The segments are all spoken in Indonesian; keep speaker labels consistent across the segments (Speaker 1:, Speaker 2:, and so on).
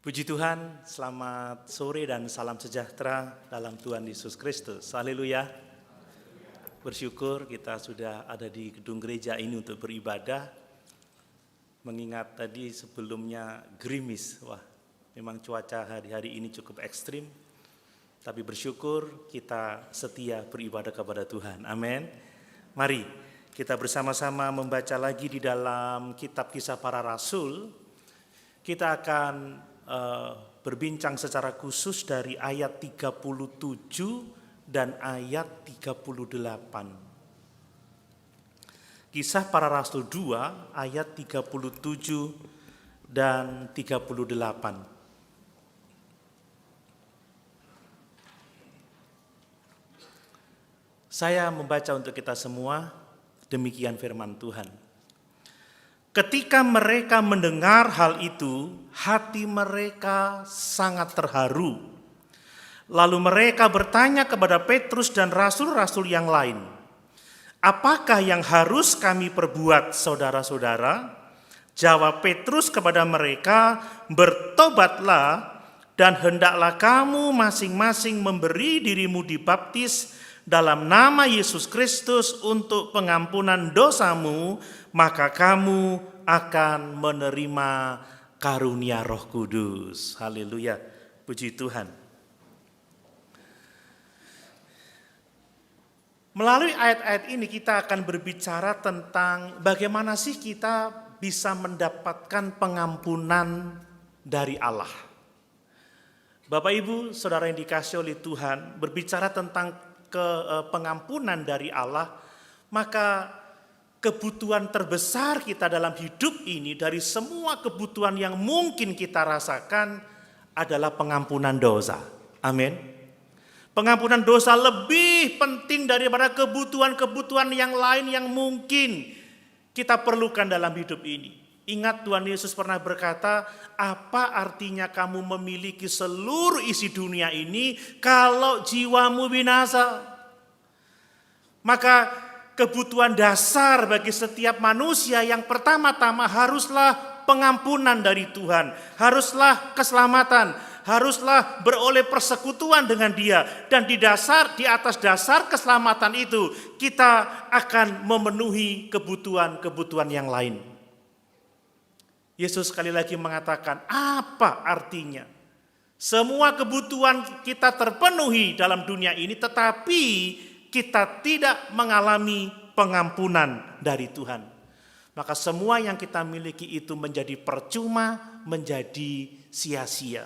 Speaker 1: Puji Tuhan, selamat sore dan salam sejahtera dalam Tuhan Yesus Kristus. Haleluya. Bersyukur kita sudah ada di gedung gereja ini untuk beribadah. Mengingat tadi sebelumnya gerimis, memang cuaca hari-hari ini cukup ekstrim. Tapi bersyukur kita setia beribadah kepada Tuhan. Amin. Mari kita bersama-sama membaca lagi di dalam kitab Kisah Para Rasul. Kita akan berbincang secara khusus dari ayat 37 dan ayat 38. Kisah Para Rasul 2 ayat 37 dan 38. Saya membaca untuk kita semua, demikian firman Tuhan. Ketika mereka mendengar hal itu, hati mereka sangat terharu. Lalu mereka bertanya kepada Petrus dan rasul-rasul yang lain, "Apakah yang harus kami perbuat, saudara-saudara?" Jawab Petrus kepada mereka, "Bertobatlah dan hendaklah kamu masing-masing memberi dirimu dibaptis dalam nama Yesus Kristus untuk pengampunan dosamu, maka kamu akan menerima karunia Roh Kudus." Haleluya, puji Tuhan. Melalui ayat-ayat ini kita akan berbicara tentang bagaimana sih kita bisa mendapatkan pengampunan dari Allah. Bapak Ibu, saudara yang dikasihi oleh Tuhan, berbicara tentang pengampunan dari Allah, maka kebutuhan terbesar kita dalam hidup ini dari semua kebutuhan yang mungkin kita rasakan adalah pengampunan dosa. Amin. Pengampunan dosa lebih penting daripada kebutuhan-kebutuhan yang lain yang mungkin kita perlukan dalam hidup ini. Ingat Tuhan Yesus pernah berkata, "Apa artinya kamu memiliki seluruh isi dunia ini kalau jiwamu binasa?" Maka kebutuhan dasar bagi setiap manusia yang pertama-tama haruslah pengampunan dari Tuhan, haruslah keselamatan, haruslah beroleh persekutuan dengan Dia, dan di atas dasar keselamatan itu kita akan memenuhi kebutuhan-kebutuhan yang lain. Yesus sekali lagi mengatakan, apa artinya semua kebutuhan kita terpenuhi dalam dunia ini, tetapi kita tidak mengalami pengampunan dari Tuhan. Maka semua yang kita miliki itu menjadi percuma, menjadi sia-sia.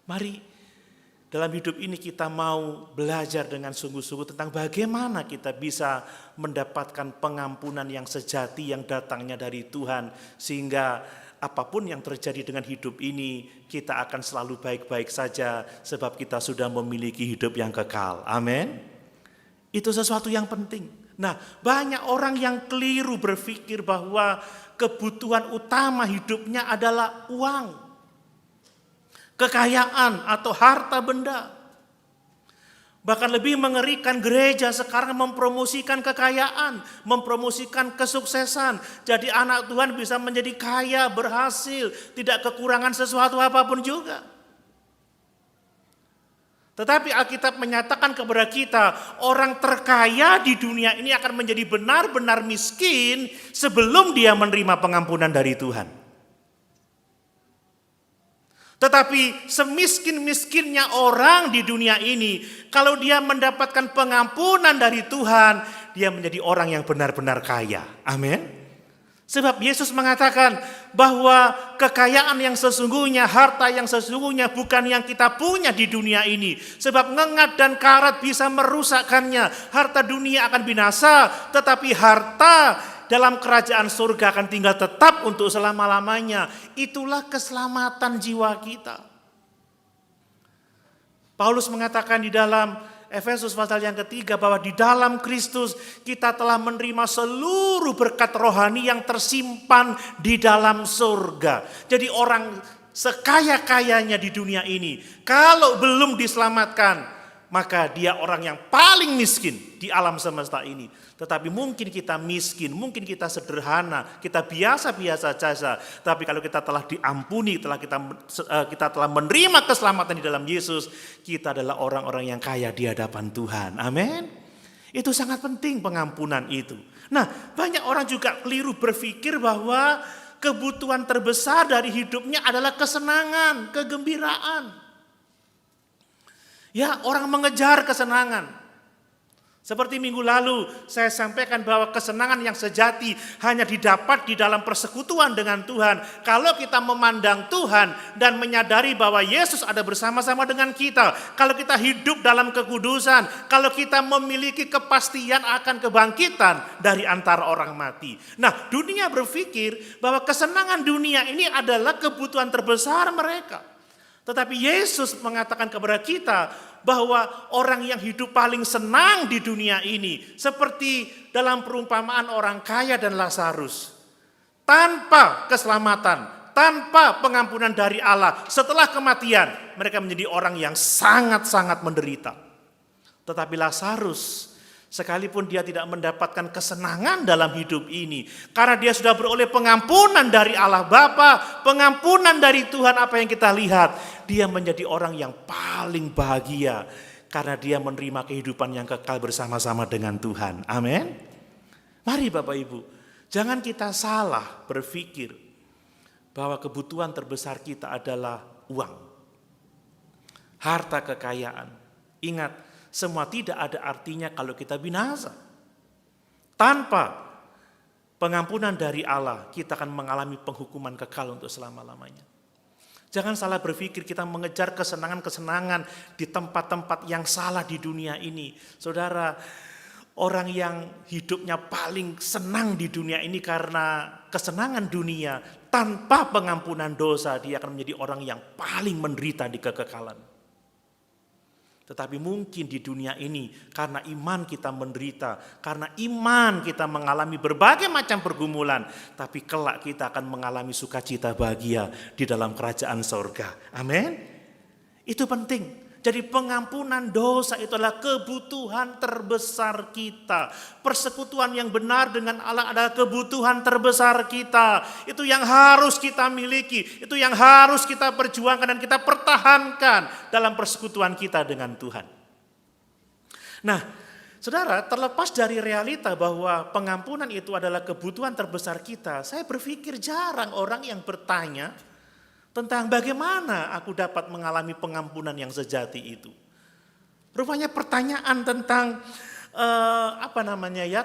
Speaker 1: Mari dalam hidup ini kita mau belajar dengan sungguh-sungguh tentang bagaimana kita bisa mendapatkan pengampunan yang sejati yang datangnya dari Tuhan. Sehingga apapun yang terjadi dengan hidup ini, kita akan selalu baik-baik saja sebab kita sudah memiliki hidup yang kekal. Amin. Itu sesuatu yang penting. Nah, banyak orang yang keliru berpikir bahwa kebutuhan utama hidupnya adalah uang, kekayaan atau harta benda. Bahkan lebih mengerikan, gereja sekarang mempromosikan kekayaan, mempromosikan kesuksesan. Jadi anak Tuhan bisa menjadi kaya, berhasil, tidak kekurangan sesuatu apapun juga. Tetapi Alkitab menyatakan kepada kita, orang terkaya di dunia ini akan menjadi benar-benar miskin sebelum dia menerima pengampunan dari Tuhan. Tetapi semiskin-miskinnya orang di dunia ini, kalau dia mendapatkan pengampunan dari Tuhan, dia menjadi orang yang benar-benar kaya. Amin. Sebab Yesus mengatakan bahwa kekayaan yang sesungguhnya, harta yang sesungguhnya bukan yang kita punya di dunia ini. Sebab ngengat dan karat bisa merusakkannya. Harta dunia akan binasa, tetapi harta dalam kerajaan surga akan tinggal tetap untuk selama-lamanya. Itulah keselamatan jiwa kita. Paulus mengatakan di dalam Efesus pasal yang ketiga bahwa di dalam Kristus kita telah menerima seluruh berkat rohani yang tersimpan di dalam surga. Jadi orang sekaya-kayanya di dunia ini, kalau belum diselamatkan, maka dia orang yang paling miskin di alam semesta ini. Tetapi mungkin kita miskin, mungkin kita sederhana, kita biasa-biasa saja. Tapi kalau kita telah diampuni, kita telah menerima keselamatan di dalam Yesus, kita adalah orang-orang yang kaya di hadapan Tuhan. Amin. Itu sangat penting pengampunan itu. Nah, banyak orang juga keliru berpikir bahwa kebutuhan terbesar dari hidupnya adalah kesenangan, kegembiraan. Ya, orang mengejar kesenangan. Seperti minggu lalu saya sampaikan bahwa kesenangan yang sejati hanya didapat di dalam persekutuan dengan Tuhan. Kalau kita memandang Tuhan dan menyadari bahwa Yesus ada bersama-sama dengan kita. Kalau kita hidup dalam kekudusan. Kalau kita memiliki kepastian akan kebangkitan dari antara orang mati. Nah, dunia berpikir bahwa kesenangan dunia ini adalah kebutuhan terbesar mereka. Tetapi Yesus mengatakan kepada kita bahwa orang yang hidup paling senang di dunia ini seperti dalam perumpamaan orang kaya dan Lazarus. Tanpa keselamatan, tanpa pengampunan dari Allah, setelah kematian mereka menjadi orang yang sangat-sangat menderita. Tetapi Lazarus, sekalipun dia tidak mendapatkan kesenangan dalam hidup ini, karena dia sudah beroleh pengampunan dari Allah Bapa, pengampunan dari Tuhan, apa yang kita lihat, dia menjadi orang yang paling bahagia karena dia menerima kehidupan yang kekal bersama-sama dengan Tuhan. Amin. Mari Bapak Ibu, jangan kita salah berpikir bahwa kebutuhan terbesar kita adalah uang, harta kekayaan. Ingat, semua tidak ada artinya kalau kita binasa. Tanpa pengampunan dari Allah, kita akan mengalami penghukuman kekal untuk selama-lamanya. Jangan salah berpikir kita mengejar kesenangan-kesenangan di tempat-tempat yang salah di dunia ini. Saudara, orang yang hidupnya paling senang di dunia ini karena kesenangan dunia, tanpa pengampunan dosa, dia akan menjadi orang yang paling menderita di kekekalan. Tetapi mungkin di dunia ini karena iman kita menderita, karena iman kita mengalami berbagai macam pergumulan, tapi kelak kita akan mengalami sukacita bahagia di dalam kerajaan sorga. Amin. Itu penting. Jadi pengampunan dosa itu adalah kebutuhan terbesar kita. Persekutuan yang benar dengan Allah adalah kebutuhan terbesar kita. Itu yang harus kita miliki. Itu yang harus kita perjuangkan dan kita pertahankan dalam persekutuan kita dengan Tuhan. Nah, saudara, terlepas dari realita bahwa pengampunan itu adalah kebutuhan terbesar kita, saya berpikir jarang orang yang bertanya tentang bagaimana aku dapat mengalami pengampunan yang sejati itu. Rupanya pertanyaan tentang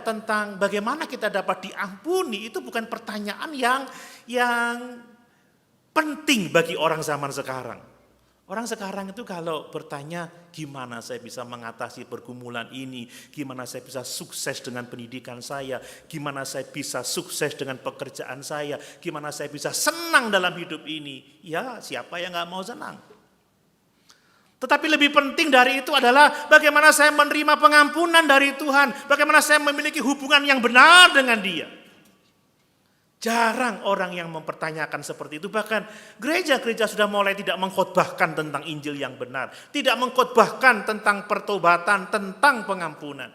Speaker 1: tentang bagaimana kita dapat diampuni itu bukan pertanyaan yang penting bagi orang zaman sekarang. Orang sekarang itu kalau bertanya gimana saya bisa mengatasi pergumulan ini, gimana saya bisa sukses dengan pendidikan saya, gimana saya bisa sukses dengan pekerjaan saya, gimana saya bisa senang dalam hidup ini. Ya, siapa yang gak mau senang? Tetapi lebih penting dari itu adalah bagaimana saya menerima pengampunan dari Tuhan, bagaimana saya memiliki hubungan yang benar dengan Dia. Jarang orang yang mempertanyakan seperti itu. Bahkan gereja-gereja sudah mulai tidak mengkhotbahkan tentang Injil yang benar. Tidak mengkhotbahkan tentang pertobatan, tentang pengampunan.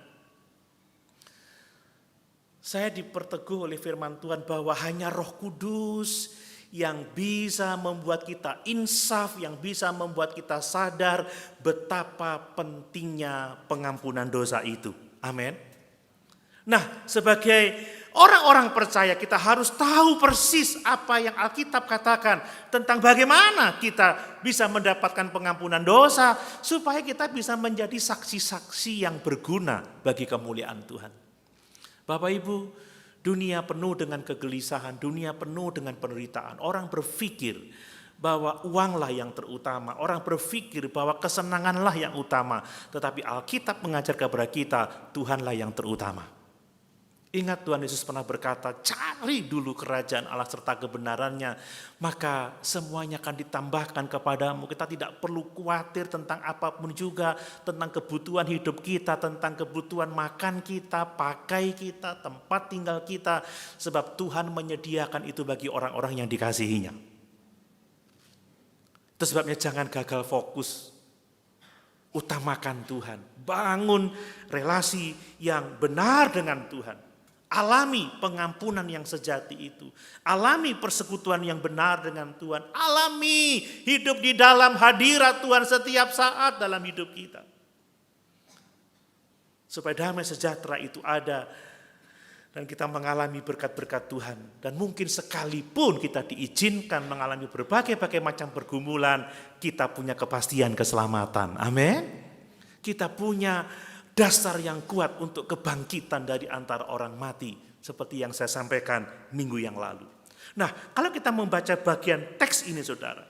Speaker 1: Saya diperteguh oleh firman Tuhan bahwa hanya Roh Kudus yang bisa membuat kita insaf, yang bisa membuat kita sadar betapa pentingnya pengampunan dosa itu. Amin. Nah, sebagai orang-orang percaya kita harus tahu persis apa yang Alkitab katakan tentang bagaimana kita bisa mendapatkan pengampunan dosa supaya kita bisa menjadi saksi-saksi yang berguna bagi kemuliaan Tuhan. Bapak Ibu, dunia penuh dengan kegelisahan, dunia penuh dengan penderitaan. Orang berpikir bahwa uanglah yang terutama, orang berpikir bahwa kesenanganlah yang utama, tetapi Alkitab mengajar kepada kita Tuhanlah yang terutama. Ingat Tuhan Yesus pernah berkata, cari dulu kerajaan Allah serta kebenarannya, maka semuanya akan ditambahkan kepadamu. Kita tidak perlu khawatir tentang apapun juga, tentang kebutuhan hidup kita, tentang kebutuhan makan kita, pakai kita, tempat tinggal kita, sebab Tuhan menyediakan itu bagi orang-orang yang dikasihinya. Itu sebabnya jangan gagal fokus. Utamakan Tuhan, bangun relasi yang benar dengan Tuhan. Alami pengampunan yang sejati itu. Alami persekutuan yang benar dengan Tuhan. Alami hidup di dalam hadirat Tuhan setiap saat dalam hidup kita. Supaya damai sejahtera itu ada dan kita mengalami berkat-berkat Tuhan. Dan mungkin sekalipun kita diizinkan mengalami berbagai-bagai macam pergumulan, kita punya kepastian keselamatan. Amin. Kita punya dasar yang kuat untuk kebangkitan dari antara orang mati. Seperti yang saya sampaikan minggu yang lalu. Nah, kalau kita membaca bagian teks ini saudara.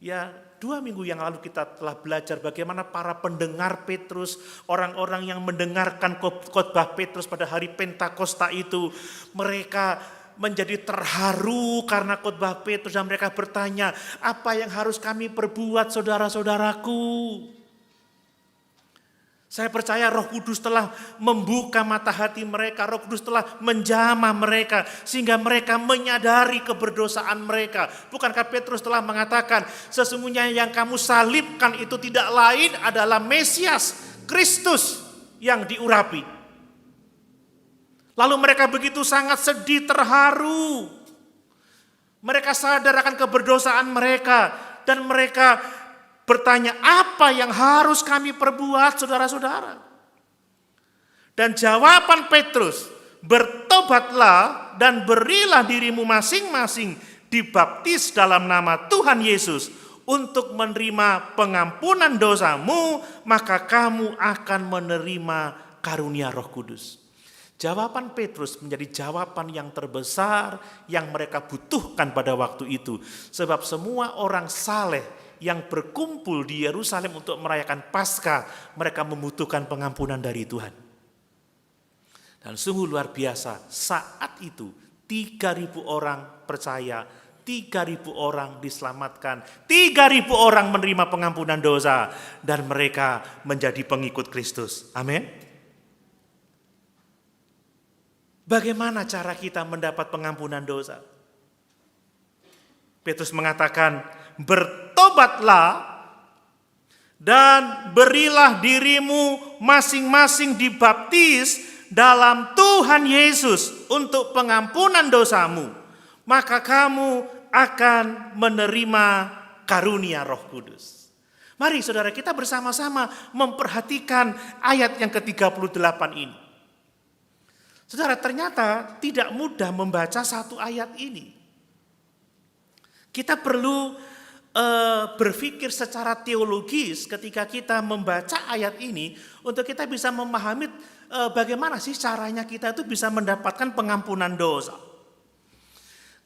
Speaker 1: Ya, 2 minggu yang lalu kita telah belajar bagaimana para pendengar Petrus, orang-orang yang mendengarkan khotbah Petrus pada hari Pentakosta itu, mereka menjadi terharu karena khotbah Petrus dan mereka bertanya, apa yang harus kami perbuat saudara-saudaraku? Saya percaya Roh Kudus telah membuka mata hati mereka, Roh Kudus telah menjamah mereka sehingga mereka menyadari keberdosaan mereka. Bukankah Petrus telah mengatakan, sesungguhnya yang kamu salibkan itu tidak lain adalah Mesias, Kristus yang diurapi. Lalu mereka begitu sangat sedih, terharu. Mereka sadar akan keberdosaan mereka dan mereka bertanya, apa yang harus kami perbuat saudara-saudara? Dan jawaban Petrus, bertobatlah dan berilah dirimu masing-masing dibaptis dalam nama Tuhan Yesus untuk menerima pengampunan dosamu, maka kamu akan menerima karunia Roh Kudus. Jawaban Petrus menjadi jawaban yang terbesar yang mereka butuhkan pada waktu itu. Sebab semua orang saleh yang berkumpul di Yerusalem untuk merayakan Paskah, mereka membutuhkan pengampunan dari Tuhan. Dan sungguh luar biasa, saat itu 3.000 orang percaya, 3.000 orang diselamatkan, 3.000 orang menerima pengampunan dosa, dan mereka menjadi pengikut Kristus. Amin. Bagaimana cara kita mendapat pengampunan dosa? Petrus mengatakan, bertobatlah dan berilah dirimu masing-masing dibaptis dalam Tuhan Yesus untuk pengampunan dosamu, maka kamu akan menerima karunia Roh Kudus. Mari saudara kita bersama-sama memperhatikan ayat yang ke-38 ini. Saudara, ternyata tidak mudah membaca satu ayat ini. Kita perlu berpikir secara teologis ketika kita membaca ayat ini untuk kita bisa memahami bagaimana sih caranya kita itu bisa mendapatkan pengampunan dosa.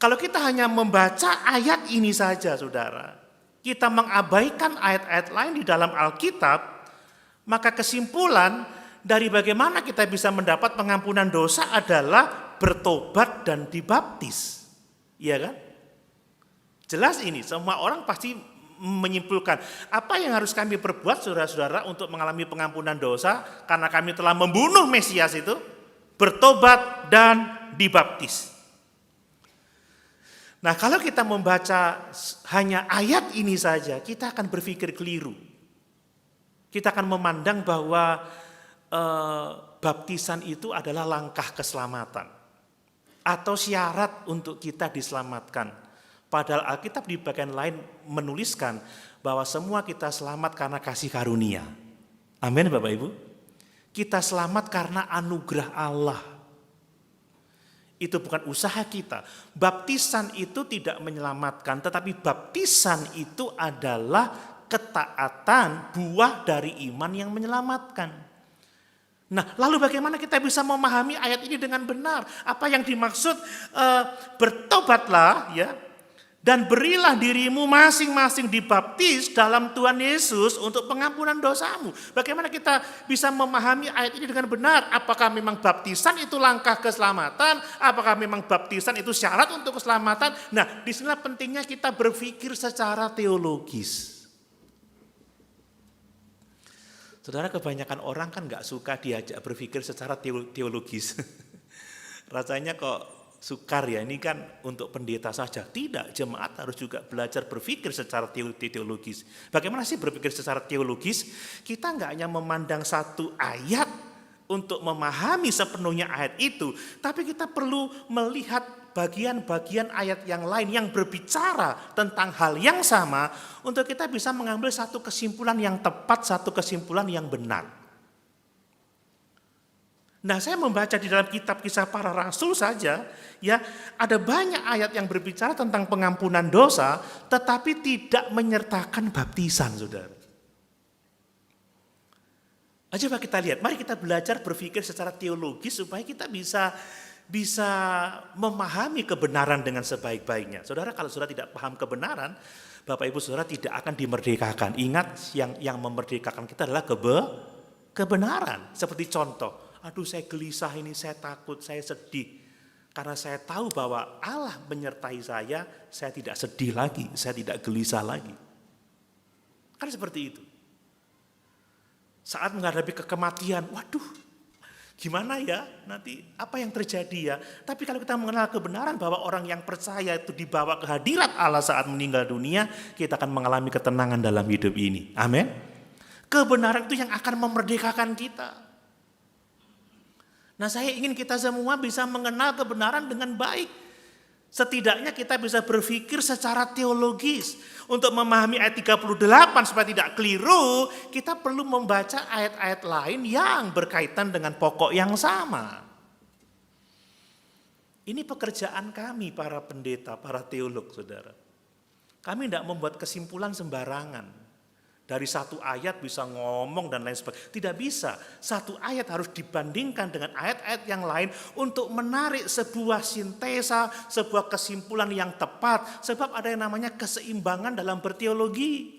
Speaker 1: Kalau kita hanya membaca ayat ini saja saudara, kita mengabaikan ayat-ayat lain di dalam Alkitab, maka kesimpulan dari bagaimana kita bisa mendapat pengampunan dosa adalah bertobat dan dibaptis. Iya kan? Jelas ini, semua orang pasti menyimpulkan, apa yang harus kami perbuat saudara-saudara untuk mengalami pengampunan dosa karena kami telah membunuh Mesias itu? Bertobat dan dibaptis. Nah, kalau kita membaca hanya ayat ini saja, kita akan berpikir keliru. Kita akan memandang bahwa baptisan itu adalah langkah keselamatan atau syarat untuk kita diselamatkan. Padahal Alkitab di bagian lain menuliskan bahwa semua kita selamat karena kasih karunia. Amin Bapak Ibu. Kita selamat karena anugerah Allah. Itu bukan usaha kita. Baptisan itu tidak menyelamatkan, tetapi baptisan itu adalah ketaatan, buah dari iman yang menyelamatkan. Nah, lalu bagaimana kita bisa memahami ayat ini dengan benar? Apa yang dimaksud bertobatlah ya, dan berilah dirimu masing-masing dibaptis dalam Tuhan Yesus untuk pengampunan dosamu. Bagaimana kita bisa memahami ayat ini dengan benar? Apakah memang baptisan itu langkah keselamatan? Apakah memang baptisan itu syarat untuk keselamatan? Nah, disinilah pentingnya kita berpikir secara teologis. Saudara, kebanyakan orang kan gak suka diajak berpikir secara teologis. Rasanya kok sukar ya, ini kan untuk pendeta saja. Tidak, jemaat harus juga belajar berpikir secara teologis. Bagaimana sih berpikir secara teologis? Kita nggak hanya memandang satu ayat untuk memahami sepenuhnya ayat itu, tapi kita perlu melihat bagian-bagian ayat yang lain yang berbicara tentang hal yang sama untuk kita bisa mengambil satu kesimpulan yang tepat, satu kesimpulan yang benar. Nah, saya membaca di dalam kitab Kisah Para Rasul saja, ya, ada banyak ayat yang berbicara tentang pengampunan dosa, tetapi tidak menyertakan baptisan, saudara. Coba kita lihat, mari kita belajar berpikir secara teologis supaya kita bisa memahami kebenaran dengan sebaik-baiknya. Saudara, kalau saudara tidak paham kebenaran, Bapak Ibu Saudara tidak akan dimerdekakan. Ingat, yang memerdekakan kita adalah kebenaran. Seperti contoh, aduh saya gelisah ini, saya takut, saya sedih. Karena saya tahu bahwa Allah menyertai saya tidak sedih lagi, saya tidak gelisah lagi. Kan seperti itu. Saat menghadapi kematian, waduh gimana ya nanti apa yang terjadi ya. Tapi kalau kita mengenal kebenaran bahwa orang yang percaya itu dibawa ke hadirat Allah saat meninggal dunia, kita akan mengalami ketenangan dalam hidup ini. Amin. Kebenaran itu yang akan memerdekakan kita. Nah, saya ingin kita semua bisa mengenal kebenaran dengan baik. Setidaknya kita bisa berpikir secara teologis. Untuk memahami ayat 38 supaya tidak keliru, kita perlu membaca ayat-ayat lain yang berkaitan dengan pokok yang sama. Ini pekerjaan kami para pendeta, para teolog, saudara. Kami tidak membuat kesimpulan sembarangan. Dari satu ayat bisa ngomong dan lain sebagainya. Tidak bisa. Satu ayat harus dibandingkan dengan ayat-ayat yang lain untuk menarik sebuah sintesa, sebuah kesimpulan yang tepat. Sebab ada yang namanya keseimbangan dalam berteologi.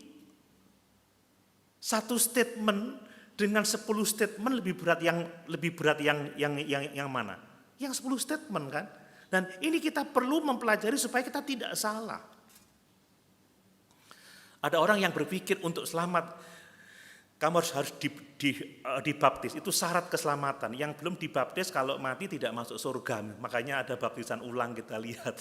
Speaker 1: Satu statement dengan 10 statement lebih berat yang mana? Yang 10 statement kan? Dan ini kita perlu mempelajari supaya kita tidak salah. Ada orang yang berpikir untuk selamat, kamu harus dibaptis, itu syarat keselamatan. Yang belum dibaptis kalau mati tidak masuk surga. Makanya ada baptisan ulang, kita lihat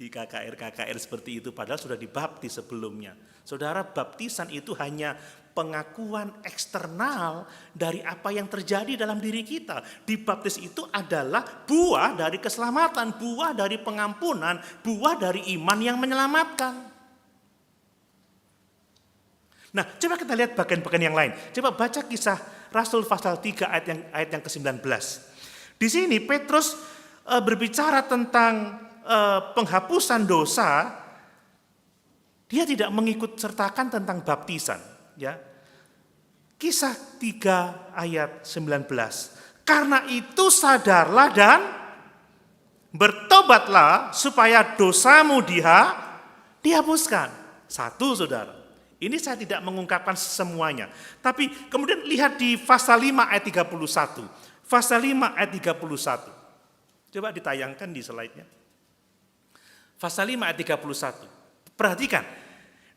Speaker 1: di KKR seperti itu, padahal sudah dibaptis sebelumnya. Saudara, baptisan itu hanya pengakuan eksternal dari apa yang terjadi dalam diri kita. Dibaptis itu adalah buah dari keselamatan, buah dari pengampunan, buah dari iman yang menyelamatkan. Nah, coba kita lihat bagian-bagian yang lain. Coba baca Kisah Rasul pasal 3 ayat yang ke-19. Di sini Petrus berbicara tentang penghapusan dosa. Dia tidak mengikut sertakan tentang baptisan, ya. Kisah 3 ayat 19. Karena itu sadarlah dan bertobatlah supaya dosamu dihapuskan. Satu, saudara. Ini saya tidak mengungkapkan semuanya. Tapi kemudian lihat di pasal 5 ayat 31. Pasal 5 ayat 31. Coba ditayangkan di slide-nya. Pasal 5 ayat 31. Perhatikan.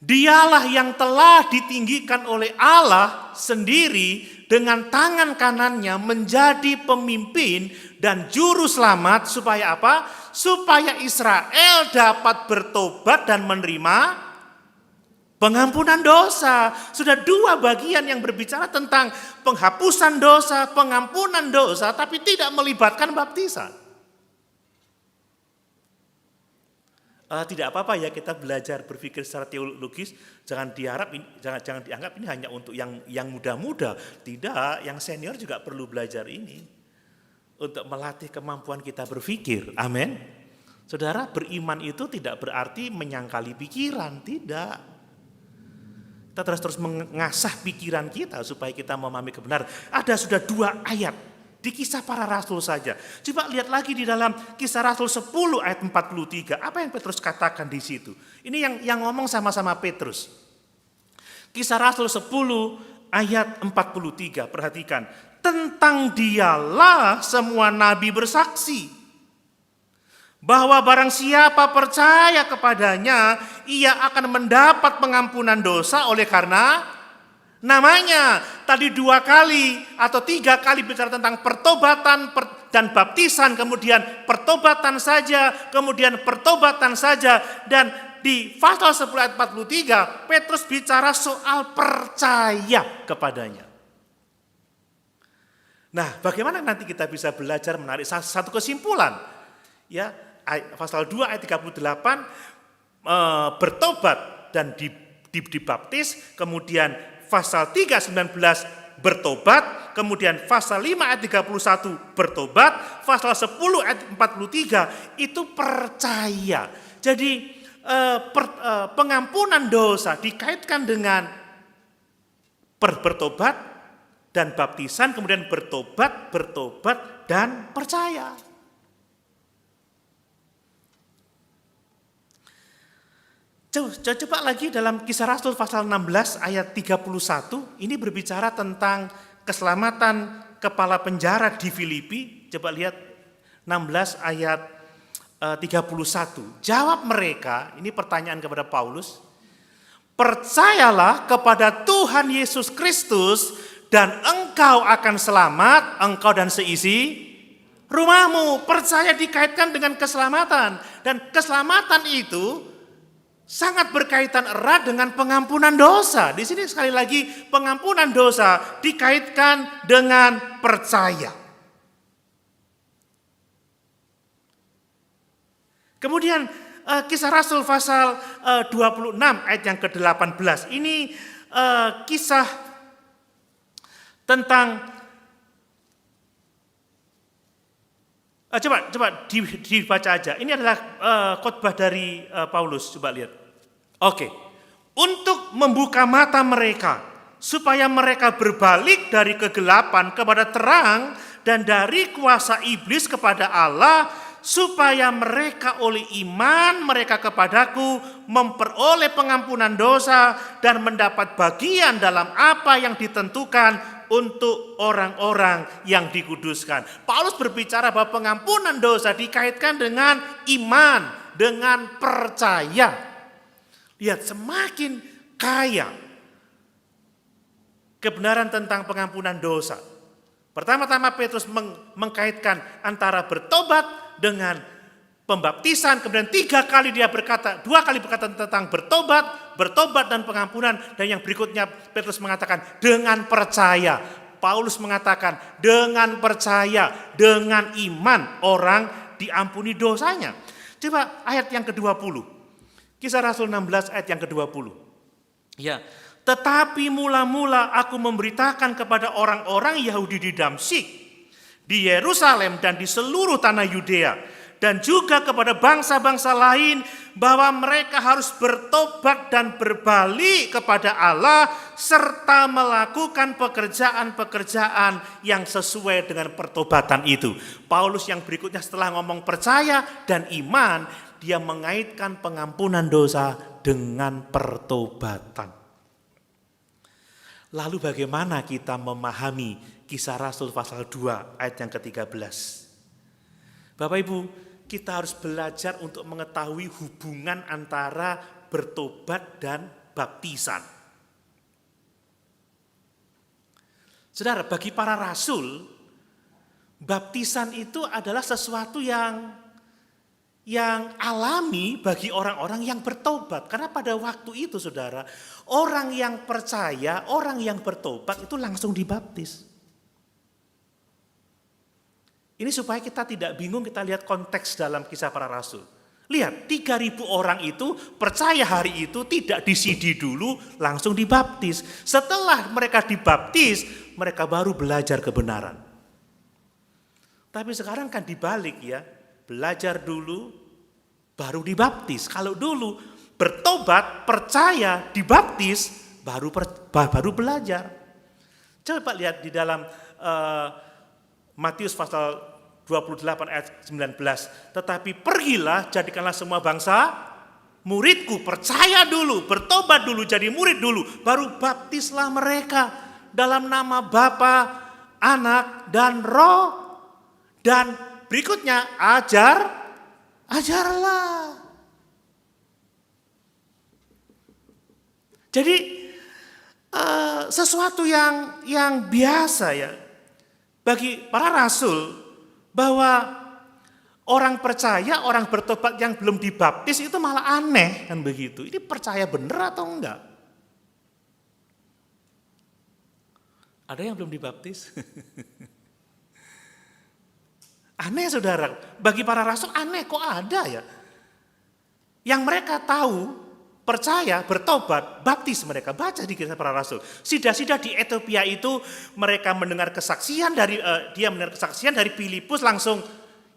Speaker 1: Dialah yang telah ditinggikan oleh Allah sendiri dengan tangan kanannya menjadi pemimpin dan juru selamat supaya apa? Supaya Israel dapat bertobat dan menerima pengampunan dosa. Sudah dua bagian yang berbicara tentang penghapusan dosa, pengampunan dosa, tapi tidak melibatkan baptisan. Tidak apa-apa ya kita belajar berpikir secara teologis. Jangan dianggap ini hanya untuk yang muda-muda. Tidak, yang senior juga perlu belajar ini untuk melatih kemampuan kita berpikir. Amin. Saudara, beriman itu tidak berarti menyangkali pikiran, tidak. Kita terus mengasah pikiran kita supaya kita memahami kebenaran. Ada sudah 2 ayat di Kisah Para Rasul saja. Coba lihat lagi di dalam Kisah Rasul 10 ayat 43. Apa yang Petrus katakan di situ? Ini yang ngomong sama-sama Petrus. Kisah Rasul 10 ayat 43. Perhatikan. Tentang dialah semua nabi bersaksi bahwa barang siapa percaya kepadanya, ia akan mendapat pengampunan dosa oleh karena namanya. Tadi 2 kali atau 3 kali bicara tentang pertobatan, dan baptisan, kemudian pertobatan saja, kemudian pertobatan saja. Dan di pasal 10 ayat 43, Petrus bicara soal percaya kepadanya. Nah, bagaimana nanti kita bisa belajar menarik satu kesimpulan? Ya, pasal 2 ayat 38, bertobat dan dibaptis, kemudian pasal 3:19 bertobat, kemudian pasal 5 ayat 31 bertobat, pasal 10 ayat 43 itu percaya. Jadi pengampunan dosa dikaitkan dengan bertobat dan baptisan, kemudian bertobat dan percaya. Coba lagi dalam Kisah Rasul pasal 16 ayat 31, ini berbicara tentang keselamatan kepala penjara di Filipi. Coba lihat 16 ayat 31. Jawab mereka, ini pertanyaan kepada Paulus, percayalah kepada Tuhan Yesus Kristus dan engkau akan selamat, engkau dan seisi rumahmu. Percaya dikaitkan dengan keselamatan, dan keselamatan itu sangat berkaitan erat dengan pengampunan dosa. Di sini sekali lagi pengampunan dosa dikaitkan dengan percaya. Kemudian Kisah Rasul pasal 26 ayat yang ke-18. Ini kisah tentang coba dibaca aja. Ini adalah khotbah dari Paulus. Coba lihat. Oke, untuk membuka mata mereka supaya mereka berbalik dari kegelapan kepada terang dan dari kuasa iblis kepada Allah, supaya mereka oleh iman mereka kepadaku memperoleh pengampunan dosa dan mendapat bagian dalam apa yang ditentukan untuk orang-orang yang dikuduskan. Paulus berbicara bahwa pengampunan dosa dikaitkan dengan iman, dengan percaya. Lihat, semakin kaya kebenaran tentang pengampunan dosa. Pertama-tama Petrus mengkaitkan antara bertobat dengan pembaptisan, kemudian 2 kali berkata tentang bertobat dan pengampunan, dan yang berikutnya Petrus mengatakan dengan percaya. Paulus mengatakan dengan percaya, dengan iman orang diampuni dosanya. Coba ayat yang ke-20. Kisah Rasul 16 ayat yang ke-20. Ya, tetapi mula-mula aku memberitakan kepada orang-orang Yahudi di Damsyik, di Yerusalem dan di seluruh tanah Yudea, dan juga kepada bangsa-bangsa lain, bahwa mereka harus bertobat dan berbalik kepada Allah serta melakukan pekerjaan-pekerjaan yang sesuai dengan pertobatan itu. Paulus yang berikutnya setelah ngomong percaya dan iman, dia mengaitkan pengampunan dosa dengan pertobatan. Lalu bagaimana kita memahami Kisah Rasul pasal 2 ayat yang ke-13? Bapak Ibu, kita harus belajar untuk mengetahui hubungan antara bertobat dan baptisan. Saudara, bagi para rasul, baptisan itu adalah sesuatu yang alami bagi orang-orang yang bertobat. Karena pada waktu itu, saudara, orang yang percaya, orang yang bertobat itu langsung dibaptis. Ini supaya kita tidak bingung, kita lihat konteks dalam Kisah Para Rasul. Lihat, 3.000 orang itu percaya hari itu, tidak disidi dulu, langsung dibaptis. Setelah mereka dibaptis, mereka baru belajar kebenaran. Tapi sekarang kan dibalik ya, belajar dulu, baru dibaptis. Kalau dulu bertobat, percaya, dibaptis, baru belajar. Coba lihat di dalam Matius pasal 28 ayat 19. Tetapi pergilah, jadikanlah semua bangsa muridku. Percaya dulu, bertobat dulu, jadi murid dulu, baru baptislah mereka dalam nama Bapa, Anak, dan Roh. Dan berikutnya ajarlah. Jadi sesuatu yang biasa ya bagi para rasul. bahwa orang percaya, orang bertobat yang belum dibaptis itu malah aneh kan begitu. Ini percaya benar atau enggak? Ada yang belum dibaptis? Aneh saudara, bagi para rasul aneh kok ada ya. Yang mereka tahu, percaya, bertobat, baptis mereka. Baca di Kisah Para Rasul. Sida-sida di Ethiopia itu mereka mendengar kesaksian dia mendengar kesaksian dari Filipus langsung,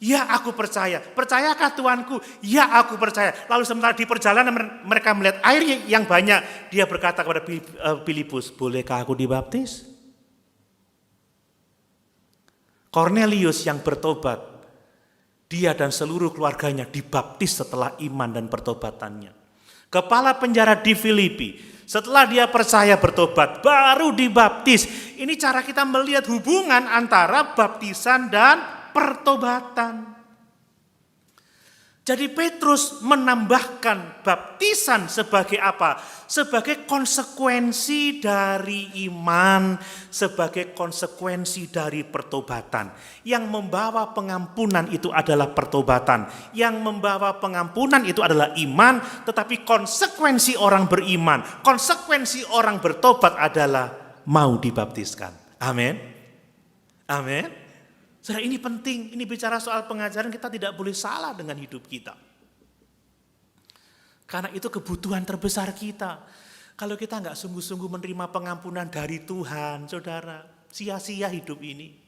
Speaker 1: ya aku percaya. Percayakah Tuanku? Ya aku percaya. Lalu sementara di perjalanan mereka melihat air yang banyak, dia berkata kepada Filipus, bolehkah aku dibaptis? Cornelius yang bertobat, dia dan seluruh keluarganya dibaptis setelah iman dan pertobatannya. Kepala penjara di Filipi, setelah dia percaya bertobat, baru dibaptis. Ini cara kita melihat hubungan antara baptisan dan pertobatan. Jadi Petrus menambahkan baptisan sebagai apa? Sebagai konsekuensi dari iman, sebagai konsekuensi dari pertobatan. Yang membawa pengampunan itu adalah pertobatan. Yang membawa pengampunan itu adalah iman, tetapi konsekuensi orang beriman, konsekuensi orang bertobat adalah mau dibaptiskan. Amin. Amin. Saudara, ini penting, ini bicara soal pengajaran, kita tidak boleh salah dengan hidup kita. Karena itu kebutuhan terbesar kita. Kalau kita nggak sungguh-sungguh menerima pengampunan dari Tuhan, saudara, sia-sia hidup ini.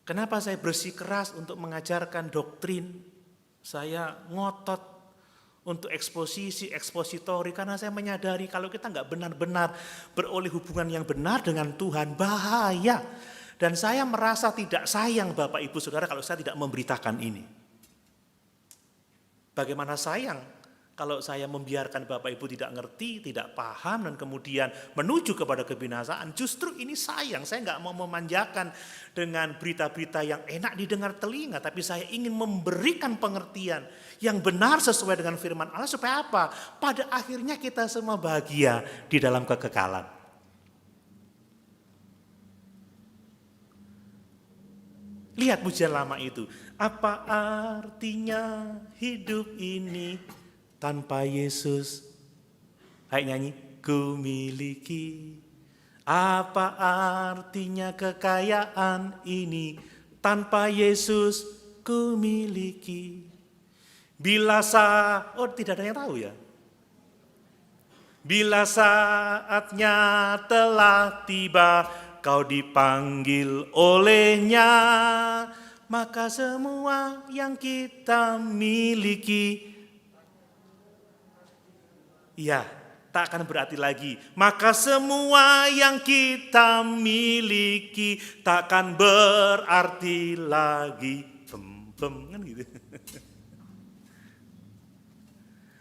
Speaker 1: Kenapa saya bersikeras untuk mengajarkan doktrin? Saya ngotot untuk ekspositori, karena saya menyadari kalau kita nggak benar-benar beroleh hubungan yang benar dengan Tuhan, bahaya. Dan saya merasa tidak sayang Bapak Ibu Saudara kalau saya tidak memberitakan ini. Bagaimana sayang kalau saya membiarkan Bapak Ibu tidak ngerti, tidak paham, dan kemudian menuju kepada kebinasaan. Justru ini sayang, saya nggak mau memanjakan dengan berita-berita yang enak didengar telinga, tapi saya ingin memberikan pengertian yang benar sesuai dengan firman Allah, supaya apa? Pada akhirnya kita semua bahagia di dalam kekekalan. Lihat pujian lama itu. Apa artinya hidup ini tanpa Yesus? Hai nyanyi. Ku miliki. Apa artinya kekayaan ini tanpa Yesus ku miliki? Bila oh tidak ada yang tahu ya. Bila saatnya telah tiba, kau dipanggil olehnya, maka semua yang kita miliki, ya, tak akan berarti lagi. Maka semua yang kita miliki tak akan berarti lagi. Kan gitu.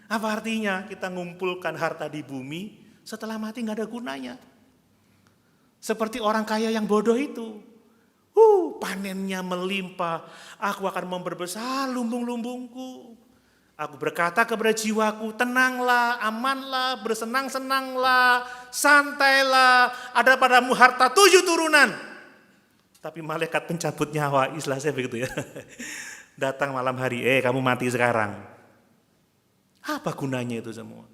Speaker 1: Apa artinya kita ngumpulkan harta di bumi, setelah mati gak ada gunanya. Seperti orang kaya yang bodoh itu. Panennya melimpah, aku akan memperbesar lumbung-lumbungku. Aku berkata kepada jiwaku, tenanglah, amanlah, bersenang-senanglah, santailah, ada padamu harta 7 turunan. Tapi malaikat pencabut nyawa, istilah saya begitu ya. Datang malam hari, kamu mati sekarang. Apa gunanya itu semua?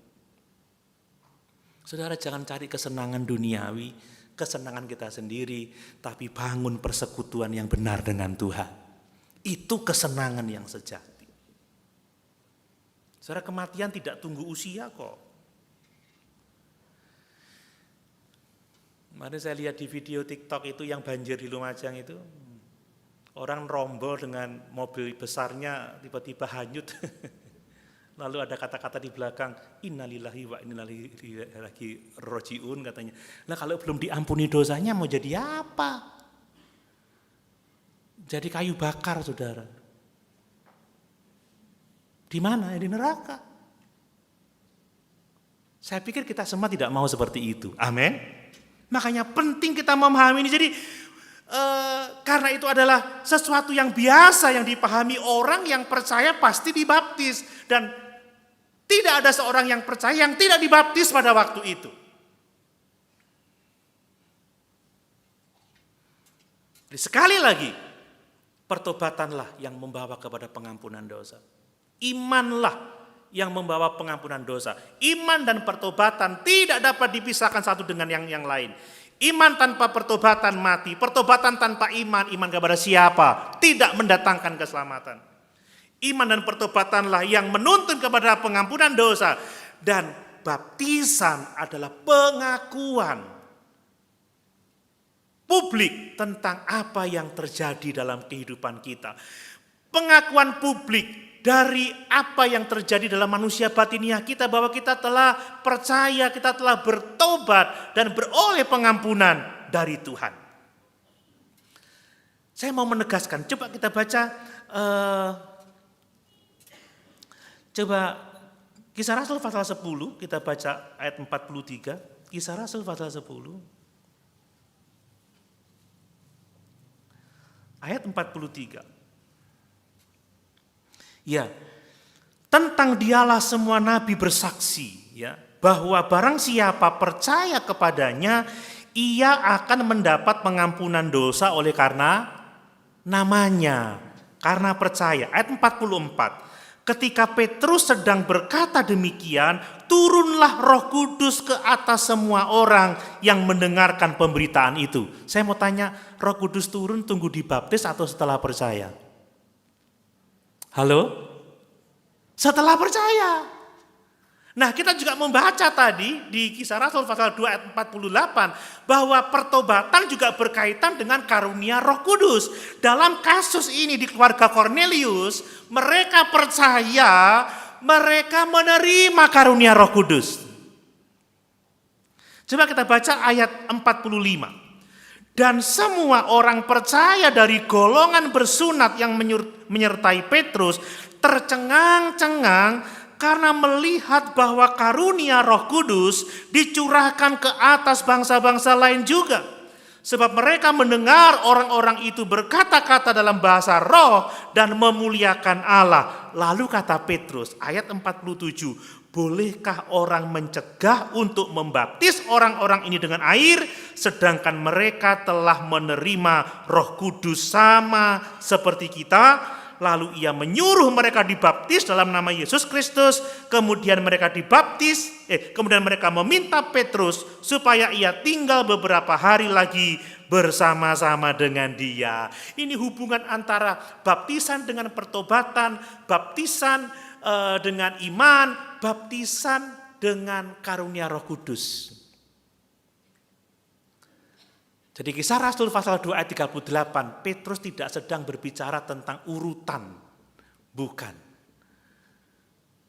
Speaker 1: Saudara, jangan cari kesenangan duniawi, kesenangan kita sendiri, tapi bangun persekutuan yang benar dengan Tuhan. Itu kesenangan yang sejati. Saudara, kematian tidak tunggu usia kok. Kemarin saya lihat di video TikTok itu yang banjir di Lumajang itu, orang rombol dengan mobil besarnya tiba-tiba hanyut. Lalu ada kata-kata di belakang, innalillahi wa inna ilaihi rajiun katanya. Nah kalau belum diampuni dosanya mau jadi apa? Jadi kayu bakar, saudara. Di mana? Di neraka. Saya pikir kita semua tidak mau seperti itu. Amin. Makanya penting kita memahami ini. Jadi karena itu adalah sesuatu yang biasa yang dipahami orang yang percaya pasti dibaptis. Dan tidak ada seorang yang percaya yang tidak dibaptis pada waktu itu. Jadi sekali lagi, pertobatanlah yang membawa kepada pengampunan dosa. Imanlah yang membawa pengampunan dosa. Iman dan pertobatan tidak dapat dipisahkan satu dengan yang lain. Iman tanpa pertobatan mati, pertobatan tanpa iman, iman kepada siapa? Tidak mendatangkan keselamatan. Iman dan pertobatanlah yang menuntun kepada pengampunan dosa. Dan baptisan adalah pengakuan publik tentang apa yang terjadi dalam kehidupan kita. Pengakuan publik dari apa yang terjadi dalam manusia batiniah kita, bahwa kita telah percaya, kita telah bertobat dan beroleh pengampunan dari Tuhan. Saya mau menegaskan, coba kita baca coba Kisah Rasul pasal 10, kita baca ayat 43, Kisah Rasul pasal 10 ayat 43. Ya, tentang dialah semua nabi bersaksi, ya, bahwa barang siapa percaya kepadanya, ia akan mendapat pengampunan dosa oleh karena namanya, karena percaya. Ayat 44. Ketika Petrus sedang berkata demikian, turunlah Roh Kudus ke atas semua orang yang mendengarkan pemberitaan itu. Saya mau tanya, Roh Kudus turun tunggu dibaptis atau setelah percaya? Halo? Setelah percaya. Nah, kita juga membaca tadi di Kisah Rasul pasal 2 ayat 48 bahwa pertobatan juga berkaitan dengan karunia Roh Kudus. Dalam kasus ini di keluarga Kornelius, mereka percaya, mereka menerima karunia Roh Kudus. Coba kita baca ayat 45. Dan semua orang percaya dari golongan bersunat yang menyertai Petrus tercengang-cengang karena melihat bahwa karunia Roh Kudus dicurahkan ke atas bangsa-bangsa lain juga. Sebab mereka mendengar orang-orang itu berkata-kata dalam bahasa roh dan memuliakan Allah. Lalu kata Petrus, ayat 47, bolehkah orang mencegah untuk membaptis orang-orang ini dengan air, sedangkan mereka telah menerima Roh Kudus sama seperti kita? Lalu ia menyuruh mereka dibaptis dalam nama Yesus Kristus. Kemudian mereka kemudian mereka meminta Petrus supaya ia tinggal beberapa hari lagi bersama-sama dengan dia. Ini hubungan antara baptisan dengan pertobatan, baptisan dengan iman, baptisan dengan karunia Roh Kudus. Jadi Kisah Rasul pasal 2 ayat 38, Petrus tidak sedang berbicara tentang urutan. Bukan.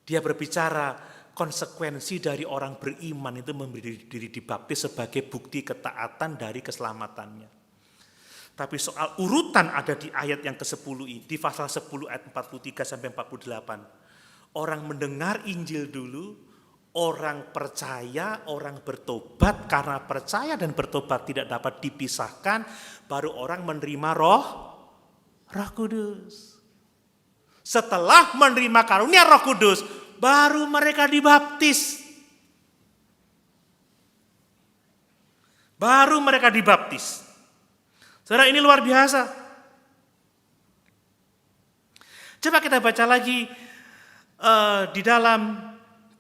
Speaker 1: Dia berbicara konsekuensi dari orang beriman itu memberi diri dibaptis sebagai bukti ketaatan dari keselamatannya. Tapi soal urutan ada di ayat yang ke-10 ini, di pasal 10 ayat 43 sampai 48. Orang mendengar Injil dulu, orang percaya, orang bertobat, karena percaya dan bertobat tidak dapat dipisahkan, baru orang menerima Roh Kudus. Setelah menerima karunia Roh Kudus, baru mereka dibaptis. Baru mereka dibaptis. Saudara, ini luar biasa. Coba kita baca lagi di dalam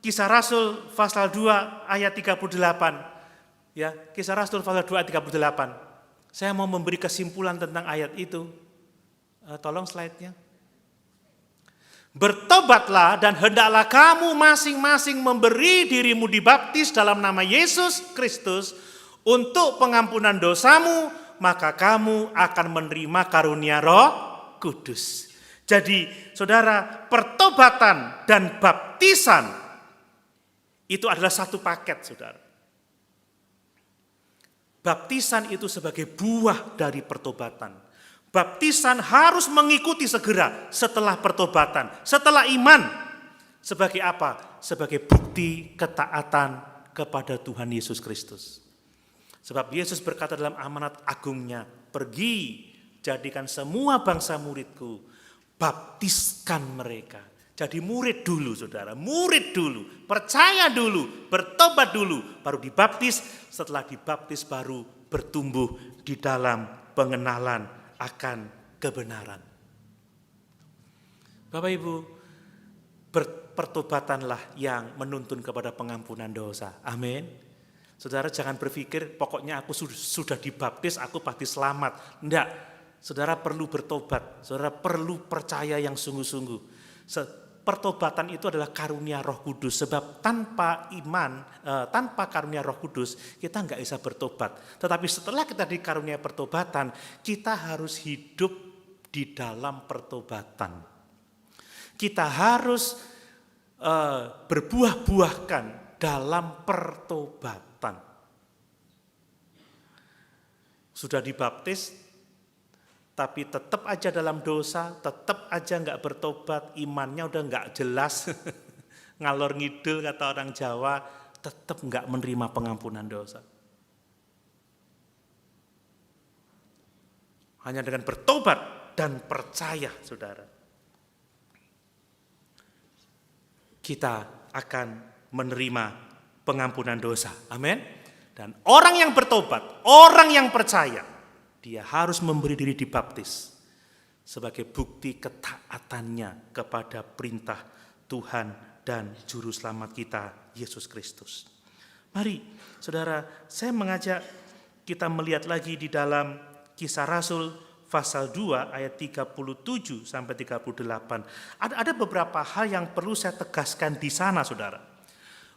Speaker 1: Kisah Rasul pasal 2 ayat 38. Ya, Kisah Rasul pasal 2 ayat 38. Saya mau memberi kesimpulan tentang ayat itu. Tolong slide-nya. Bertobatlah dan hendaklah kamu masing-masing memberi dirimu dibaptis dalam nama Yesus Kristus untuk pengampunan dosamu, maka kamu akan menerima karunia Roh Kudus. Jadi, saudara, pertobatan dan baptisan itu adalah satu paket, saudara. Baptisan itu sebagai buah dari pertobatan. Baptisan harus mengikuti segera setelah pertobatan, setelah iman. Sebagai apa? Sebagai bukti ketaatan kepada Tuhan Yesus Kristus. Sebab Yesus berkata dalam amanat agungnya, pergi, jadikan semua bangsa muridku, baptiskan mereka. Jadi murid dulu, saudara, murid dulu, percaya dulu, bertobat dulu, baru dibaptis. Setelah dibaptis baru bertumbuh di dalam pengenalan akan kebenaran. Bapak Ibu, pertobatanlah yang menuntun kepada pengampunan dosa. Amin. Saudara jangan berpikir pokoknya aku sudah dibaptis, aku pasti selamat. Enggak. Saudara perlu bertobat. Saudara perlu percaya yang sungguh-sungguh. Pertobatan itu adalah karunia Roh Kudus. Sebab tanpa iman, tanpa karunia Roh Kudus, kita enggak bisa bertobat. Tetapi setelah kita dikarunia pertobatan, kita harus hidup di dalam pertobatan. Kita harus berbuah-buahkan dalam pertobatan. Sudah dibaptis, tapi tetap aja dalam dosa, tetap aja nggak bertobat, imannya udah nggak jelas, ngalor ngidul kata orang Jawa, tetap nggak menerima pengampunan dosa. Hanya dengan bertobat dan percaya, saudara, kita akan menerima pengampunan dosa. Amin. Dan orang yang bertobat, orang yang percaya, dia harus memberi diri dibaptis sebagai bukti ketaatannya kepada perintah Tuhan dan Juru Selamat kita, Yesus Kristus. Mari, saudara, saya mengajak kita melihat lagi di dalam Kisah Rasul pasal 2 ayat 37 sampai 38. Ada beberapa hal yang perlu saya tegaskan di sana, saudara.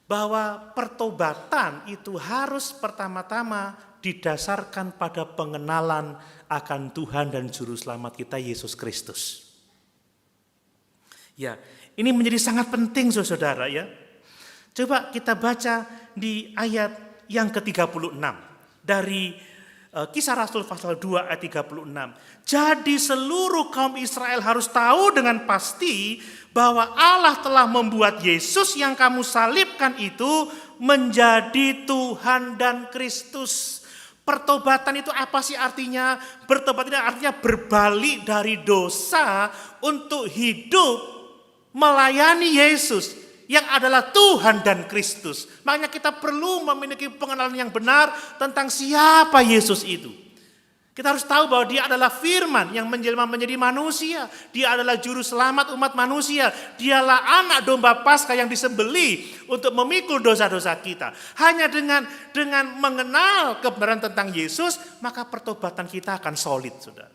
Speaker 1: Bahwa pertobatan itu harus pertama-tama didasarkan pada pengenalan akan Tuhan dan Juru Selamat kita, Yesus Kristus. Ya, ini menjadi sangat penting, saudara ya. Coba kita baca di ayat yang ke-36 dari Kisah Rasul pasal 2 ayat 36. Jadi seluruh kaum Israel harus tahu dengan pasti bahwa Allah telah membuat Yesus yang kamu salibkan itu menjadi Tuhan dan Kristus. Pertobatan itu apa sih artinya? Bertobat itu artinya berbalik dari dosa untuk hidup melayani Yesus yang adalah Tuhan dan Kristus. Makanya kita perlu memiliki pengenalan yang benar tentang siapa Yesus itu. Kita harus tahu bahwa dia adalah firman yang menjelma menjadi manusia. Dia adalah juru selamat umat manusia. Dialah anak domba Paskah yang disembelih untuk memikul dosa-dosa kita. Hanya dengan mengenal kebenaran tentang Yesus, maka pertobatan kita akan solid, saudara.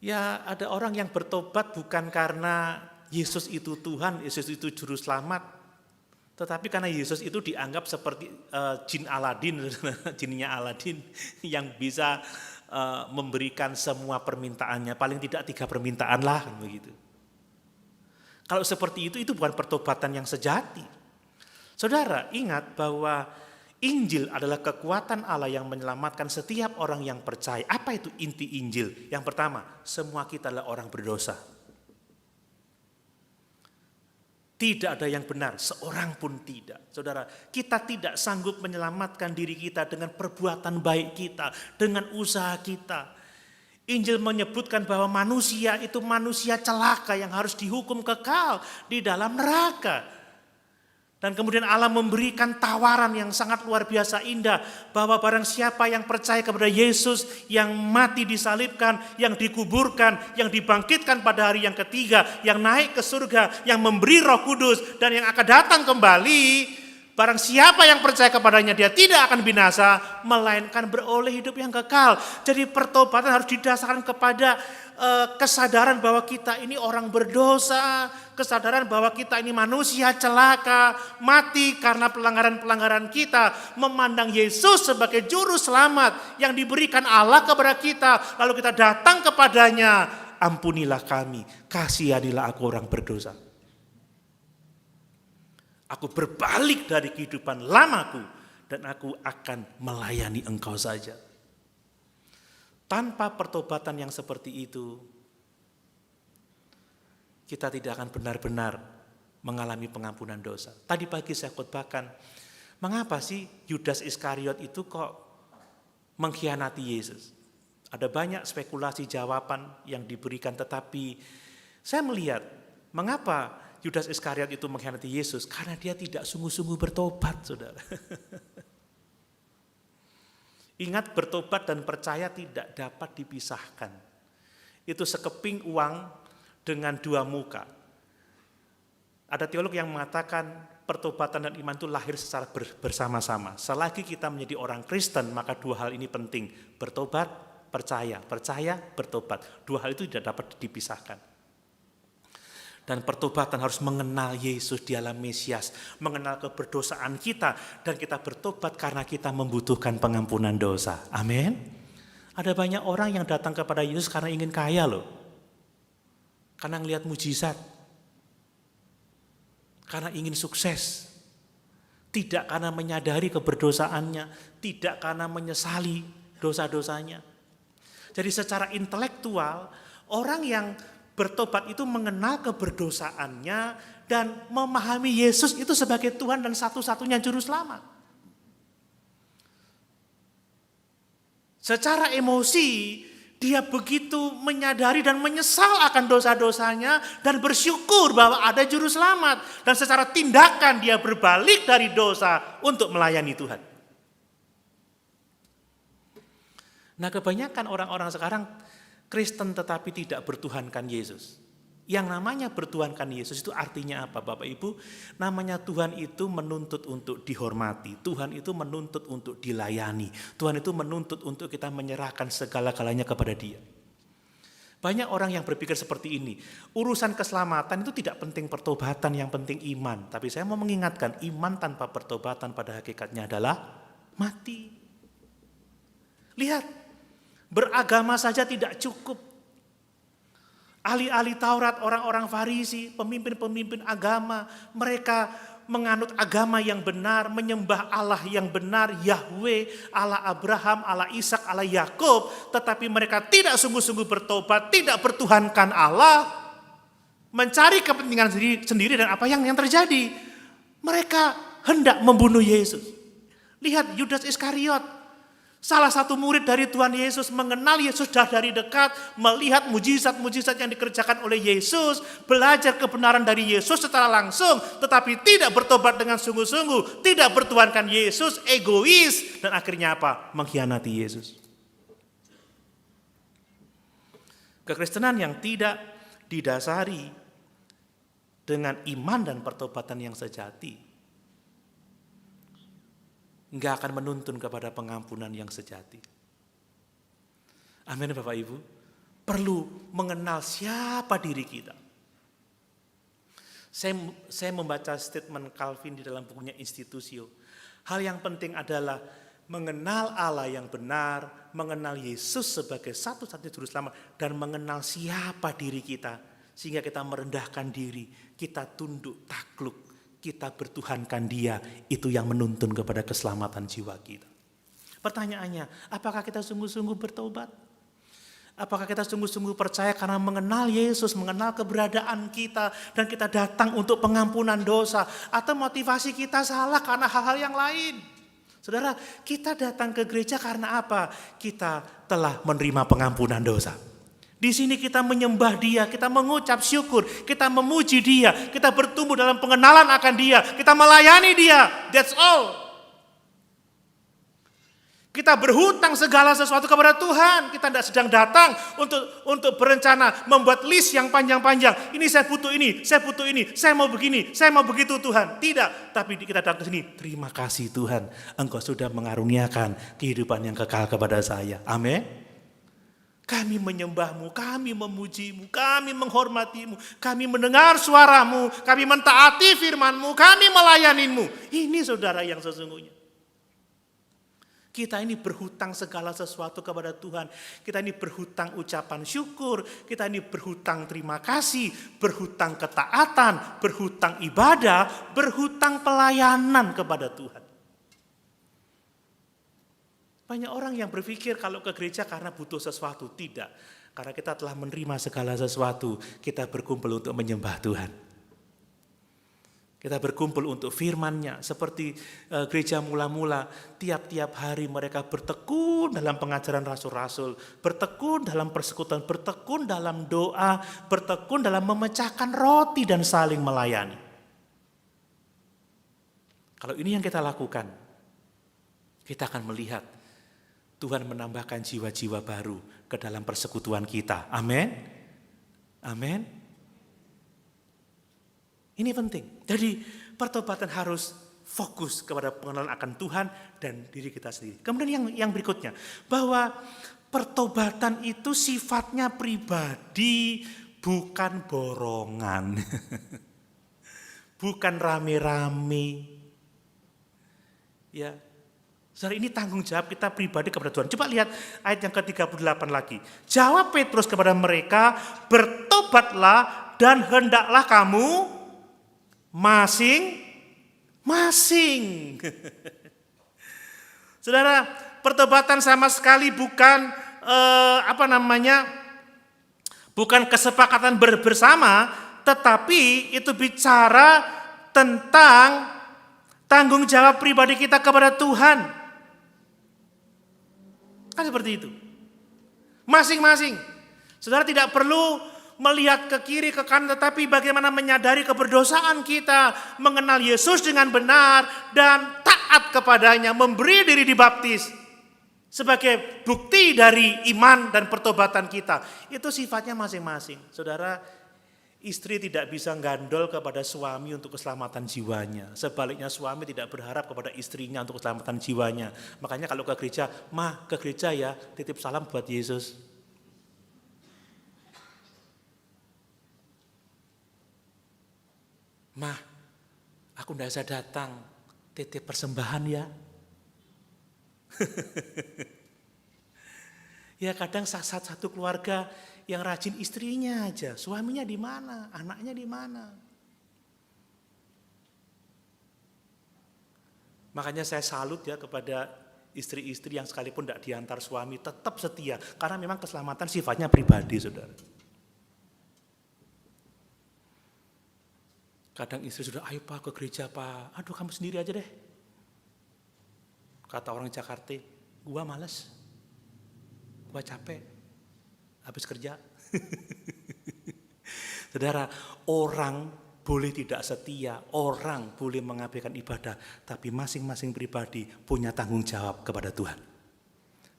Speaker 1: Ya, ada orang yang bertobat bukan karena Yesus itu Tuhan, Yesus itu juru selamat. Tetapi karena Yesus itu dianggap seperti jin Aladin, jinnya Aladin yang bisa memberikan semua permintaannya, paling tidak 3 permintaan lah, begitu. Kalau seperti itu bukan pertobatan yang sejati. Saudara, ingat bahwa Injil adalah kekuatan Allah yang menyelamatkan setiap orang yang percaya. Apa itu inti Injil? Yang pertama, semua kita adalah orang berdosa. Tidak ada yang benar, seorang pun tidak. Saudara, kita tidak sanggup menyelamatkan diri kita dengan perbuatan baik kita, dengan usaha kita. Injil menyebutkan bahwa manusia itu manusia celaka yang harus dihukum kekal di dalam neraka. Dan kemudian Allah memberikan tawaran yang sangat luar biasa indah. Bahwa barang siapa yang percaya kepada Yesus yang mati disalibkan, yang dikuburkan, yang dibangkitkan pada hari yang ketiga, yang naik ke surga, yang memberi Roh Kudus, dan yang akan datang kembali. Barang siapa yang percaya kepadanya dia tidak akan binasa, melainkan beroleh hidup yang kekal. Jadi pertobatan harus didasarkan kepada kesadaran bahwa kita ini orang berdosa, kesadaran bahwa kita ini manusia celaka, mati karena pelanggaran-pelanggaran kita, memandang Yesus sebagai juru selamat yang diberikan Allah kepada kita, lalu kita datang kepadanya, ampunilah kami, kasihanilah aku orang berdosa. Aku berbalik dari kehidupan lamaku dan aku akan melayani engkau saja. Tanpa pertobatan yang seperti itu, kita tidak akan benar-benar mengalami pengampunan dosa. Tadi pagi saya khotbahkan, mengapa sih Yudas Iskariot itu kok mengkhianati Yesus? Ada banyak spekulasi jawaban yang diberikan, tetapi saya melihat mengapa Yudas Iskariot itu mengkhianati Yesus? Karena dia tidak sungguh-sungguh bertobat, saudara. Ingat, bertobat dan percaya tidak dapat dipisahkan. Itu sekeping uang dengan dua muka. Ada teolog yang mengatakan pertobatan dan iman itu lahir secara bersama-sama. Selagi kita menjadi orang Kristen, maka dua hal ini penting. Bertobat, percaya, bertobat. Dua hal itu tidak dapat dipisahkan. Dan pertobatan harus mengenal Yesus, dialah Mesias, mengenal keberdosaan kita, dan kita bertobat karena kita membutuhkan pengampunan dosa. Amin. Ada banyak orang yang datang kepada Yesus karena ingin kaya loh. Karena ngelihat mujizat. Karena ingin sukses. Tidak karena menyadari keberdosaannya, tidak karena menyesali dosa-dosanya. Jadi secara intelektual, orang yang bertobat itu mengenal keberdosaannya dan memahami Yesus itu sebagai Tuhan dan satu-satunya juru selamat. Secara emosi, dia begitu menyadari dan menyesal akan dosa-dosanya dan bersyukur bahwa ada juru selamat. Dan secara tindakan dia berbalik dari dosa untuk melayani Tuhan. Nah, kebanyakan orang-orang sekarang Kristen tetapi tidak bertuhankan Yesus. Yang namanya bertuhankan Yesus itu artinya apa, Bapak Ibu? Namanya Tuhan itu menuntut untuk dihormati. Tuhan itu menuntut untuk dilayani. Tuhan itu menuntut untuk kita menyerahkan segala-galanya kepada Dia. Banyak orang yang berpikir seperti ini. Urusan keselamatan itu tidak penting pertobatan, yang penting iman. Tapi saya mau mengingatkan, iman tanpa pertobatan pada hakikatnya adalah mati. Lihat. Beragama saja tidak cukup. Ahli-ahli Taurat, orang-orang Farisi, pemimpin-pemimpin agama, mereka menganut agama yang benar, menyembah Allah yang benar, Yahweh, Allah Abraham, Allah Ishak, Allah Yakub, tetapi mereka tidak sungguh-sungguh bertobat, tidak bertuhankan Allah, mencari kepentingan sendiri dan apa yang terjadi? Mereka hendak membunuh Yesus. Lihat Yudas Iskariot. Salah satu murid dari Tuhan Yesus mengenal Yesus dari dekat, melihat mujizat-mujizat yang dikerjakan oleh Yesus, belajar kebenaran dari Yesus secara langsung, tetapi tidak bertobat dengan sungguh-sungguh, tidak bertuhankan Yesus, egois, dan akhirnya apa? Mengkhianati Yesus. Kekristenan yang tidak didasari dengan iman dan pertobatan yang sejati enggak akan menuntun kepada pengampunan yang sejati. Amin, Bapak Ibu. Perlu mengenal siapa diri kita. Saya membaca statement Calvin di dalam bukunya Institutio. Hal yang penting adalah mengenal Allah yang benar, mengenal Yesus sebagai satu-satunya juru selamat, dan mengenal siapa diri kita. Sehingga kita merendahkan diri, kita tunduk, takluk. Kita bertuhankan Dia, itu yang menuntun kepada keselamatan jiwa kita. Pertanyaannya, apakah kita sungguh-sungguh bertobat? Apakah kita sungguh-sungguh percaya karena mengenal Yesus, mengenal keberadaan kita, dan kita datang untuk pengampunan dosa? Atau motivasi kita salah karena hal-hal yang lain? Saudara, kita datang ke gereja karena apa? Kita telah menerima pengampunan dosa. Di sini kita menyembah Dia, kita mengucap syukur, kita memuji Dia, kita bertumbuh dalam pengenalan akan Dia, kita melayani Dia. That's all. Kita berhutang segala sesuatu kepada Tuhan. Kita tidak sedang datang untuk berencana membuat list yang panjang-panjang. Ini saya butuh ini, saya butuh ini, saya mau begini, saya mau begitu Tuhan. Tidak, tapi kita datang ke sini. Terima kasih Tuhan, Engkau sudah mengaruniakan kehidupan yang kekal kepada saya. Amin. Kami menyembahmu, kami memujimu, kami menghormatimu, kami mendengar suaramu, kami mentaati firmanmu, kami melayanimu. Ini saudara yang sesungguhnya. Kita ini berhutang segala sesuatu kepada Tuhan. Kita ini berhutang ucapan syukur, kita ini berhutang terima kasih, berhutang ketaatan, berhutang ibadah, berhutang pelayanan kepada Tuhan. Banyak orang yang berpikir kalau ke gereja karena butuh sesuatu. Tidak, karena kita telah menerima segala sesuatu. Kita berkumpul untuk menyembah Tuhan. Kita berkumpul untuk firman-Nya. Seperti gereja mula-mula, tiap-tiap hari mereka bertekun dalam pengajaran rasul-rasul. Bertekun dalam persekutuan, bertekun dalam doa, bertekun dalam memecahkan roti dan saling melayani. Kalau ini yang kita lakukan, kita akan melihat Tuhan menambahkan jiwa-jiwa baru ke dalam persekutuan kita. Amin. Amin. Ini penting. Jadi pertobatan harus fokus kepada pengenalan akan Tuhan dan diri kita sendiri. Kemudian yang berikutnya, bahwa pertobatan itu sifatnya pribadi, bukan borongan. Bukan rame-rame. Ya. Saudara, ini tanggung jawab kita pribadi kepada Tuhan. Coba lihat ayat yang ke-38 lagi. Jawab Petrus kepada mereka, bertobatlah dan hendaklah kamu masing-masing. Saudara, pertobatan sama sekali bukan bukan kesepakatan bersama, tetapi itu bicara tentang tanggung jawab pribadi kita kepada Tuhan. Kan seperti itu. Masing-masing. Saudara tidak perlu melihat ke kiri, ke kanan, tetapi bagaimana menyadari keberdosaan kita, mengenal Yesus dengan benar, dan taat kepadanya, memberi diri dibaptis. Sebagai bukti dari iman dan pertobatan kita. Itu sifatnya masing-masing. Saudara, istri tidak bisa gandol kepada suami untuk keselamatan jiwanya. Sebaliknya suami tidak berharap kepada istrinya untuk keselamatan jiwanya. Makanya kalau ke gereja, "Ma, ke gereja ya, titip salam buat Yesus." "Ma, aku tidak bisa datang, titip persembahan ya." Ya kadang satu keluarga yang rajin istrinya aja, suaminya di mana, anaknya di mana. Makanya saya salut ya kepada istri-istri yang sekalipun tidak diantar suami tetap setia, karena memang keselamatan sifatnya pribadi, saudara. Kadang istri sudah, "Ayo Pak ke gereja Pak." "Aduh kamu sendiri aja deh." Kata orang Jakarta, "Gua males, gua capek habis kerja." Saudara, orang boleh tidak setia, orang boleh mengabaikan ibadah, tapi masing-masing pribadi punya tanggung jawab kepada Tuhan.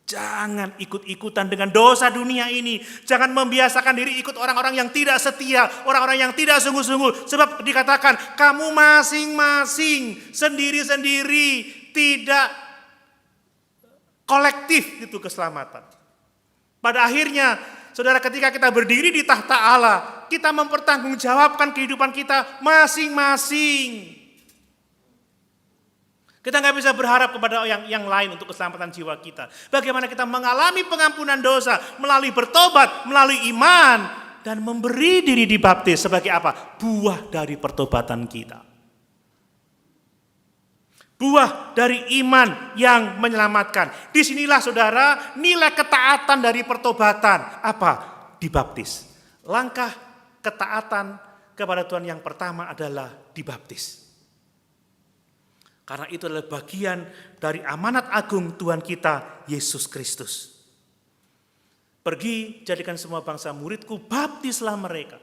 Speaker 1: Jangan ikut-ikutan dengan dosa dunia ini. Jangan membiasakan diri ikut orang-orang yang tidak setia, orang-orang yang tidak sungguh-sungguh. Sebab dikatakan, kamu masing-masing, sendiri-sendiri, tidak kolektif itu keselamatan. Pada akhirnya, saudara, ketika kita berdiri di tahta Allah, kita mempertanggungjawabkan kehidupan kita masing-masing. Kita nggak bisa berharap kepada yang lain untuk keselamatan jiwa kita. Bagaimana kita mengalami pengampunan dosa melalui bertobat, melalui iman, dan memberi diri dibaptis sebagai apa? Buah dari pertobatan kita. Buah dari iman yang menyelamatkan. Disinilah saudara nilai ketaatan dari pertobatan. Apa? Dibaptis. Langkah ketaatan kepada Tuhan yang pertama adalah dibaptis. Karena itu adalah bagian dari amanat agung Tuhan kita, Yesus Kristus. Pergi, jadikan semua bangsa muridku, baptislah mereka.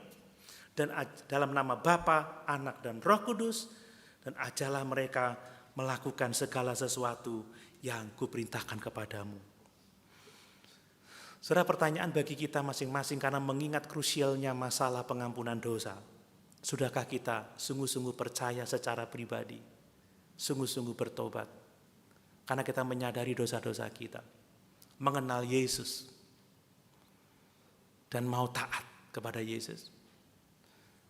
Speaker 1: Dan dalam nama Bapa, Anak, dan Roh Kudus, dan ajarlah mereka melakukan segala sesuatu yang kuperintahkan kepadamu. Saudara, pertanyaan bagi kita masing-masing karena mengingat krusialnya masalah pengampunan dosa. Sudahkah kita sungguh-sungguh percaya secara pribadi? Sungguh-sungguh bertobat? Karena kita menyadari dosa-dosa kita. Mengenal Yesus. Dan mau taat kepada Yesus.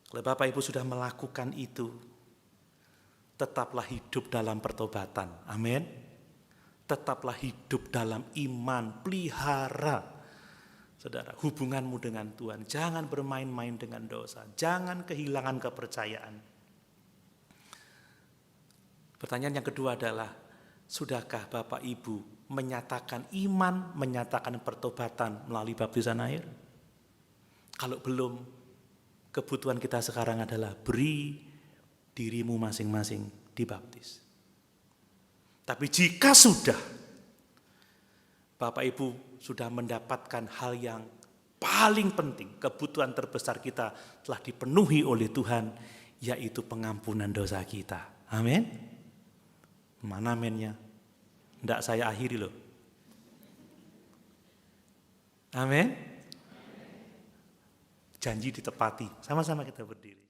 Speaker 1: Kalau Bapak Ibu sudah melakukan itu, tetaplah hidup dalam pertobatan. Amin. Tetaplah hidup dalam iman, pelihara, saudara, hubunganmu dengan Tuhan. Jangan bermain-main dengan dosa. Jangan kehilangan kepercayaan. Pertanyaan yang kedua adalah, sudahkah Bapak Ibu menyatakan iman, menyatakan pertobatan melalui baptisan air? Kalau belum, kebutuhan kita sekarang adalah beri dirimu masing-masing dibaptis. Tapi jika sudah, Bapak Ibu sudah mendapatkan hal yang paling penting, kebutuhan terbesar kita telah dipenuhi oleh Tuhan, yaitu pengampunan dosa kita. Amin. Mana amennya? Tidak saya akhiri loh. Amin. Janji ditepati. Sama-sama kita berdiri.